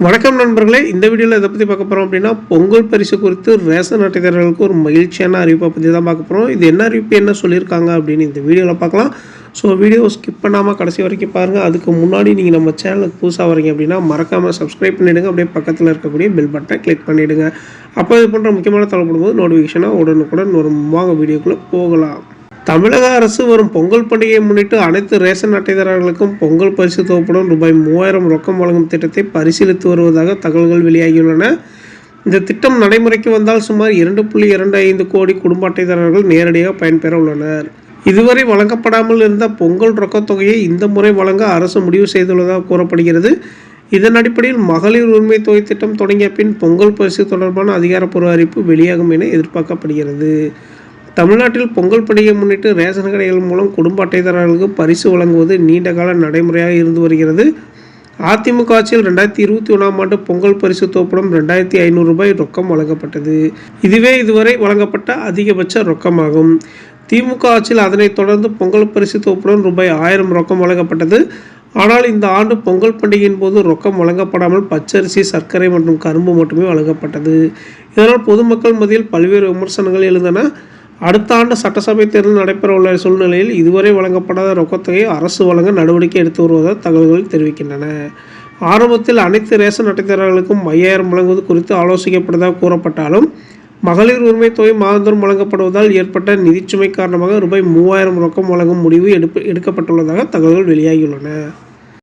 வணக்கம் நண்பர்களே, இந்த வீடியோவில் இதை பற்றி பார்க்க போகிறோம் அப்படின்னா பொங்கல் பரிசு குறித்து ரேஷன் அட்டைதாரர்களுக்கு ஒரு மகிழ்ச்சியான அறிவிப்பை பற்றி தான் பார்க்க போகிறோம். இது என்ன அறிவிப்பு, என்ன சொல்லியிருக்காங்க அப்படின்னு இந்த வீடியோவில் பார்க்கலாம். ஸோ வீடியோ ஸ்கிப் பண்ணாமல் கடைசி வரைக்கும் பாருங்கள். அதுக்கு முன்னாடி நீங்கள் நம்ம சேனலுக்கு புதுசாக வரீங்க அப்படின்னா மறக்காமல் சப்ஸ்கிரைப் பண்ணிவிடுங்க. அப்படியே பக்கத்தில் இருக்கக்கூடிய பெல் பட்டனை கிளிக் பண்ணிவிடுங்க. அப்போ இது போன்ற முக்கியமான தகவல்படும்போது நோட்டிஃபிகேஷனாக உடனுக்குடன் ஒரு வாங்க வீடியோக்குள்ளே போகலாம். தமிழக அரசு வரும் பொங்கல் பண்டிகையை முன்னிட்டு அனைத்து ரேஷன் அட்டைதாரர்களுக்கும் பொங்கல் பரிசு தொகுப்புடன் ரூபாய் 3000 ரொக்கம் வழங்கும் திட்டத்தை பரிசீலித்து வருவதாக தகவல்கள் வெளியாகியுள்ளன. இந்த திட்டம் நடைமுறைக்கு வந்தால் சுமார் 2.25 கோடி குடும்ப அட்டைதாரர்கள் நேரடியாக பயன்பெற உள்ளனர். இதுவரை வழங்கப்படாமல் இருந்த பொங்கல் ரொக்கத் தொகையை இந்த முறை வழங்க அரசு முடிவு செய்துள்ளதாக கூறப்படுகிறது. இதன் அடிப்படையில் மகளிர் உரிமை தொகை திட்டம் தொடங்கிய பின் பொங்கல் பரிசு தொடர்பான அதிகாரப்பூர்வ அறிவிப்பு வெளியாகும் என எதிர்பார்க்கப்படுகிறது. தமிழ்நாட்டில் பொங்கல் பண்டிகையை முன்னிட்டு ரேஷன் கடைகள் மூலம் குடும்ப அட்டைதாரர்களுக்கு பரிசு வழங்குவது நீண்டகால நடைமுறையாக இருந்து வருகிறது. அதிமுக ஆட்சியில் 2021ஆம் ஆண்டு பொங்கல் பரிசு தொகுப்புடன் 2500 ரூபாய் ரொக்கம் வழங்கப்பட்டது. இதுவே இதுவரை வழங்கப்பட்ட அதிகபட்ச ரொக்கமாகும். திமுக ஆட்சியில் அதனைத் தொடர்ந்து பொங்கல் பரிசு தொகுப்புடன் ரூபாய் 1000 ரொக்கம் வழங்கப்பட்டது. ஆனால் இந்த ஆண்டு பொங்கல் பண்டிகையின் போது ரொக்கம் வழங்கப்படாமல் பச்சரிசி, சர்க்கரை மற்றும் கரும்பு மட்டுமே வழங்கப்பட்டது. இதனால் பொதுமக்கள் மத்தியில் பல்வேறு விமர்சனங்கள் எழுந்தன. அடுத்த ஆண்டு சட்டசபை தேர்தல் நடைபெற உள்ள சூழ்நிலையில் இதுவரை வழங்கப்படாத ரொக்கத்தொகையை அரசு வழங்க நடவடிக்கை எடுத்து வருவதாக தகவல்கள் தெரிவிக்கின்றன. ஆரம்பத்தில் அனைத்து ரேஷன் அட்டைதாரர்களுக்கும் 5000 வழங்குவது குறித்து ஆலோசிக்கப்பட்டதாக கூறப்பட்டாலும் மகளிர் உரிமை தொகை மாதந்தோறும் வழங்கப்படுவதால் ஏற்பட்ட நிதிச்சுமை காரணமாக ரூபாய் 3000 ரொக்கம் வழங்கும் முடிவு எடுக்கப்பட்டுள்ளதாக தகவல்கள் வெளியாகியுள்ளன.